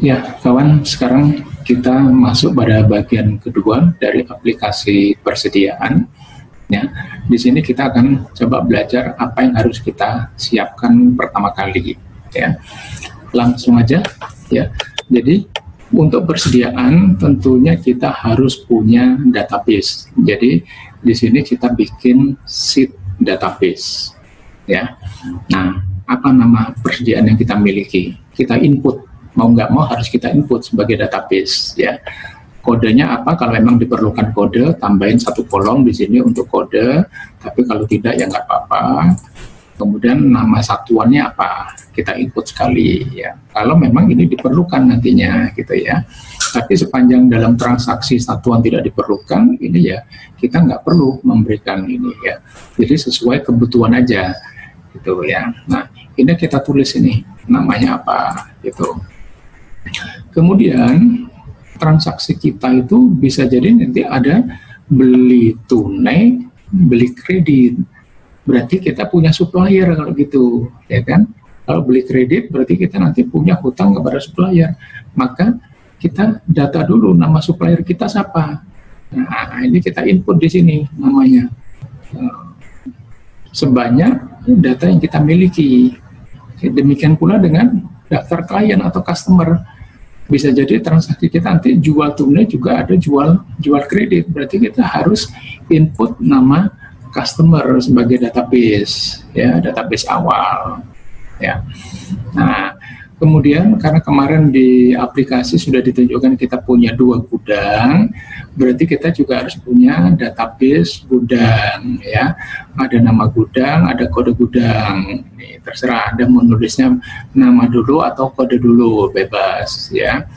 Ya, kawan, sekarang kita masuk pada bagian kedua dari aplikasi persediaan. Ya, di sini kita akan coba belajar apa yang harus kita siapkan pertama kali. Ya, langsung aja. Ya, jadi untuk persediaan tentunya kita harus punya database. Jadi di sini kita bikin sheet database. Ya, nah apa nama persediaan yang kita miliki? Kita input. Mau nggak mau harus kita input sebagai database, ya. Kodenya apa? Kalau memang diperlukan kode, tambahin satu kolom di sini untuk kode. Tapi kalau tidak ya nggak apa-apa. Kemudian nama satuannya apa? Kita input sekali, ya. Kalau memang ini diperlukan nantinya, gitu ya. Tapi sepanjang dalam transaksi satuan tidak diperlukan, ini ya kita nggak perlu memberikan ini, ya. Jadi sesuai kebutuhan aja, gitu ya. Nah, ini kita tulis ini namanya apa, gitu. Kemudian transaksi kita itu bisa jadi nanti ada beli tunai, beli kredit. Berarti kita punya supplier kalau gitu, ya kan? Kalau beli kredit berarti kita nanti punya hutang kepada supplier. Maka kita data dulu nama supplier kita siapa. Nah, ini kita input di sini namanya. Sebanyak data yang kita miliki. Demikian pula dengan daftar klien atau customer. Bisa jadi transaksi kita nanti jual tunai juga ada jual kredit. Berarti kita harus input nama customer sebagai database, ya, database awal, ya. Nah, kemudian karena kemarin di aplikasi sudah ditunjukkan kita punya 2 gudang, berarti kita juga harus punya database gudang, ya. Ada nama gudang, ada kode gudang. Nih, terserah Anda mau nulisnya nama dulu atau kode dulu, bebas, ya.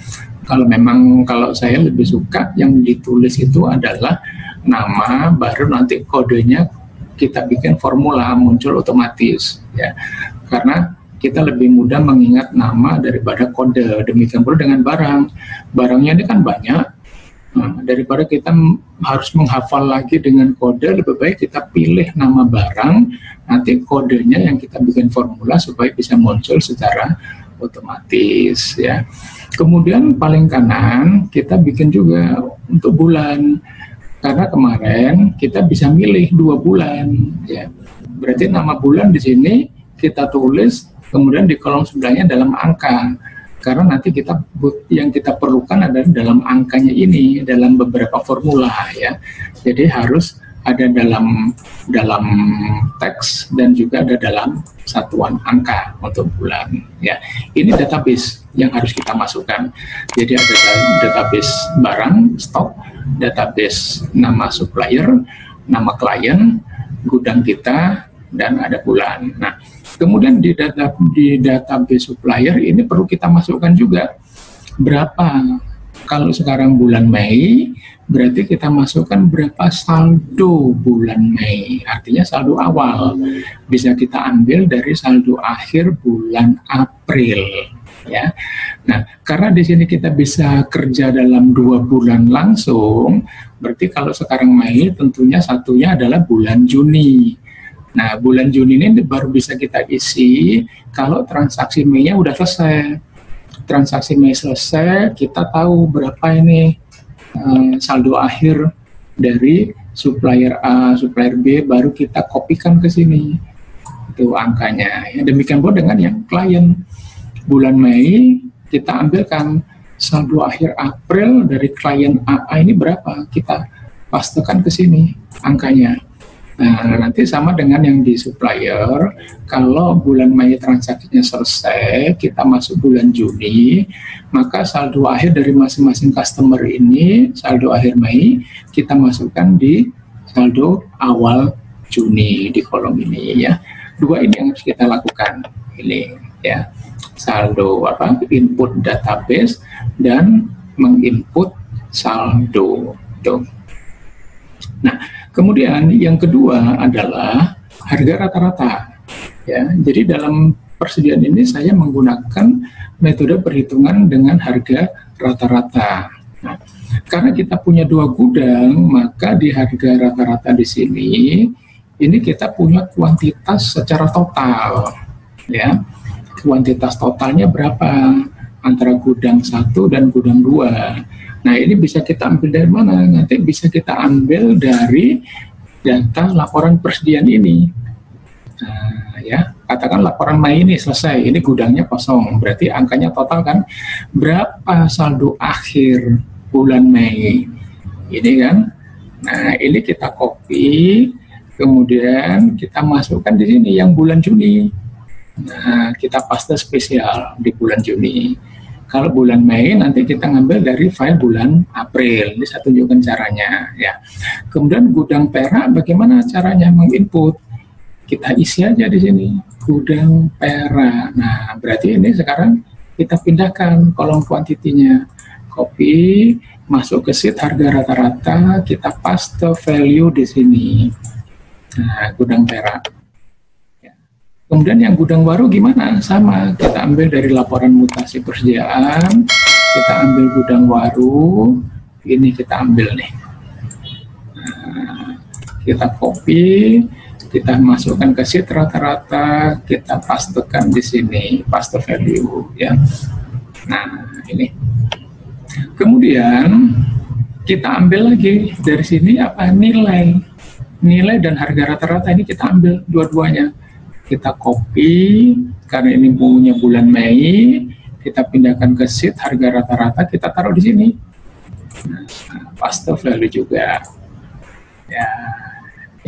Kalau saya lebih suka yang ditulis itu adalah nama, baru nanti kodenya kita bikin formula muncul otomatis, ya. Karena kita lebih mudah mengingat nama daripada kode. Demikian pula dengan barang. Barangnya ini kan banyak. Nah, daripada kita harus menghafal lagi dengan kode, lebih baik kita pilih nama barang, nanti kodenya yang kita bikin formula supaya bisa muncul secara otomatis, ya. Kemudian paling kanan kita bikin juga untuk bulan. Karena kemarin kita bisa milih 2 bulan, ya. Berarti nama bulan di sini kita tulis, kemudian di kolom sebelahnya dalam angka. Karena nanti yang kita perlukan adalah dalam angkanya ini, dalam beberapa formula, ya. Jadi harus ada dalam teks dan juga ada dalam satuan angka untuk bulan, ya. Ini database yang harus kita masukkan. Jadi ada database barang, stok, database nama supplier, nama klien, gudang kita, dan ada bulan. Nah, kemudian di database supplier ini perlu kita masukkan juga berapa. Kalau sekarang bulan Mei, berarti kita masukkan berapa saldo bulan Mei. Artinya saldo awal. Bisa kita ambil dari saldo akhir bulan April, ya. Nah, karena di sini kita bisa kerja dalam 2 bulan langsung, berarti kalau sekarang Mei tentunya satunya adalah bulan Juni. Nah, bulan Juni ini baru bisa kita isi kalau transaksi Mei-nya udah selesai. Transaksi Mei selesai, kita tahu berapa ini saldo akhir dari supplier A, supplier B, baru kita kopikan ke sini. Itu angkanya. Ya, demikian pula dengan yang klien. Bulan Mei, kita ambilkan saldo akhir April dari klien AA ini berapa, kita pastekan ke sini angkanya. Nah, nanti sama dengan yang di supplier, kalau bulan Mei transaksinya selesai, kita masuk bulan Juni, maka saldo akhir dari masing-masing customer ini, saldo akhir Mei, kita masukkan di saldo awal Juni di kolom ini, ya. 2 ini yang harus kita lakukan, ini, ya. Saldo input database dan menginput saldo. Tuh. Nah, kemudian yang kedua adalah harga rata-rata. Ya, jadi dalam persediaan ini saya menggunakan metode perhitungan dengan harga rata-rata. Nah, karena kita punya 2 gudang, maka di harga rata-rata di sini ini kita punya kuantitas secara total, ya. Kuantitas totalnya berapa? antara gudang 1 dan gudang 2. Nah, ini bisa kita ambil dari mana? Nanti bisa kita ambil dari data laporan persediaan ini. Nah, ya, katakan laporan Mei ini selesai, ini gudangnya kosong, berarti angkanya total kan berapa saldo akhir bulan Mei ini kan. Nah, ini kita copy, kemudian kita masukkan di sini yang bulan Juni. Nah, kita paste spesial di bulan Juni. Kalau bulan Mei nanti kita ngambil dari file bulan April. Ini saya tunjukkan caranya ya. Kemudian gudang perak bagaimana caranya menginput? Kita isi aja di sini gudang perak. Nah, berarti ini sekarang kita pindahkan kolom kuantitinya. Copy, masuk ke sheet harga rata-rata, kita paste value di sini. Nah, gudang perak. Kemudian yang gudang baru gimana? Sama, kita ambil dari laporan mutasi persediaan, kita ambil gudang baru, ini kita ambil nih. Nah, kita copy, kita masukkan ke sheet rata-rata, kita pastekan di sini, paste value ya. Nah, ini. Kemudian kita ambil lagi dari sini apa? Nilai dan harga rata-rata ini kita ambil dua-duanya. Kita copy, karena ini punya bulan Mei, kita pindahkan ke sheet harga rata-rata, kita taruh di sini. Nah, paste value juga. Ya,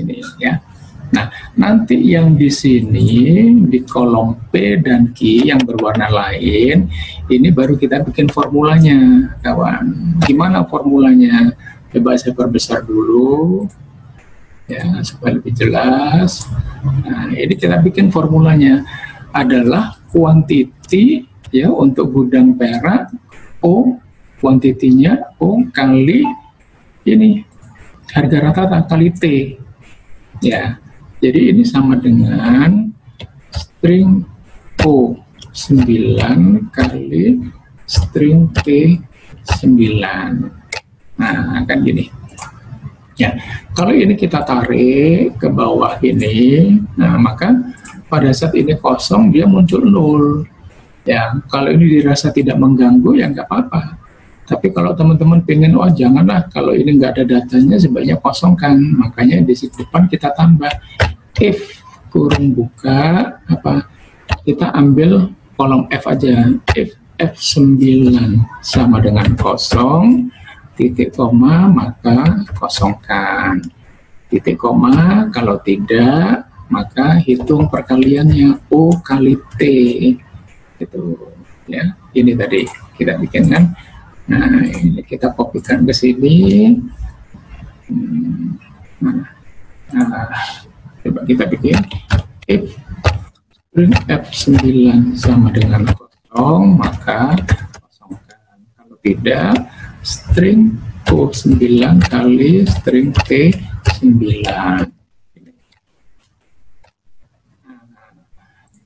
ini ya. Nah, nanti yang di sini di kolom P dan Q yang berwarna lain, ini baru kita bikin formulanya, kawan. Gimana formulanya? Coba saya perbesar dulu. Ya, supaya lebih jelas. Nah, ini kita bikin formulanya adalah quantity ya untuk gudang perak O, kuantitinya O kali ini harga rata-rata kali T. Ya. Jadi ini sama dengan string O 9 kali string T 9. Nah, kan gini. Ya, kalau ini kita tarik ke bawah ini, nah maka pada saat ini kosong dia muncul 0. Ya, kalau ini dirasa tidak mengganggu ya nggak apa-apa. Tapi kalau teman-teman pengen, oh janganlah, kalau ini nggak ada datanya sebaiknya kosongkan. Makanya di depan kita tambah if kurung buka apa, kita ambil kolom F aja, if F9 sama dengan kosong, titik koma maka kosongkan, titik koma kalau tidak maka hitung perkaliannya O kali T gitu ya. Ini tadi kita bikin kan. Nah, ini kita kopikan ke sini. Nah, coba kita bikin if string F9 sama dengan kosong maka kosongkan, kalau tidak string O9 kali string T9.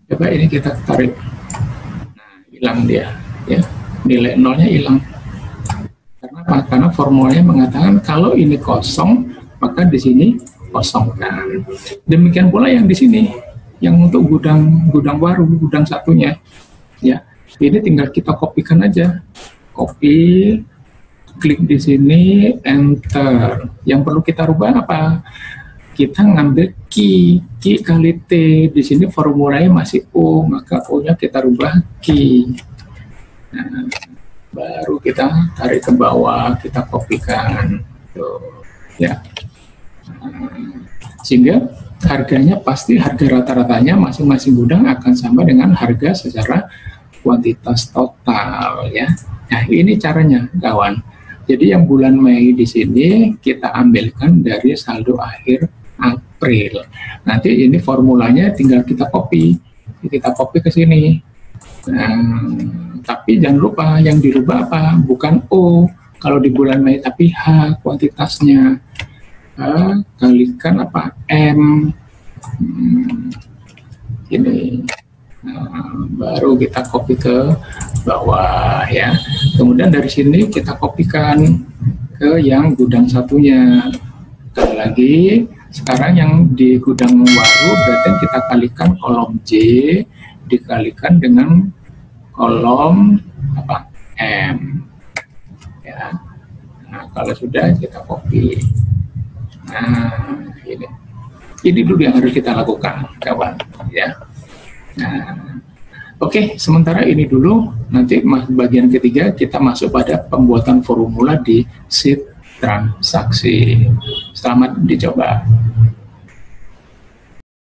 Coba ini kita tarik. Nah, hilang dia ya. Nilai nolnya hilang. Karena apa? Karena formulanya mengatakan kalau ini kosong maka di sini kosongkan. Demikian pula yang di sini, yang untuk gudang baru, gudang satunya. Ya, ini tinggal kita kopikan aja. Copy, klik di sini, enter. Yang perlu kita rubah apa? Kita ngambil Q kali T. Di sini formulanya masih O, maka O-nya kita rubah Q. Nah, baru kita tarik ke bawah, kita kopikan. Tuh, ya. Sehingga harganya pasti harga rata-ratanya masing-masing gudang akan sama dengan harga secara kuantitas total ya. Nah, ini caranya kawan. Jadi yang bulan Mei di sini kita ambilkan dari saldo akhir April. Nanti ini formulanya tinggal kita copy ke sini. Tapi jangan lupa yang dirubah apa? Bukan O kalau di bulan Mei, tapi H kuantitasnya. Kalikan apa? M. Ini. Nah, baru kita copy ke bawah ya. Kemudian dari sini kita kopikan ke yang gudang satunya. Sekali lagi, sekarang yang di gudang baru berarti kita kalikan kolom J dikalikan dengan kolom apa M ya. Nah, kalau sudah kita copy. Nah, ini dulu yang harus kita lakukan, kawan ya. Nah, oke, sementara ini dulu, nanti bagian ketiga kita masuk pada pembuatan formula di sheet transaksi. Selamat dicoba.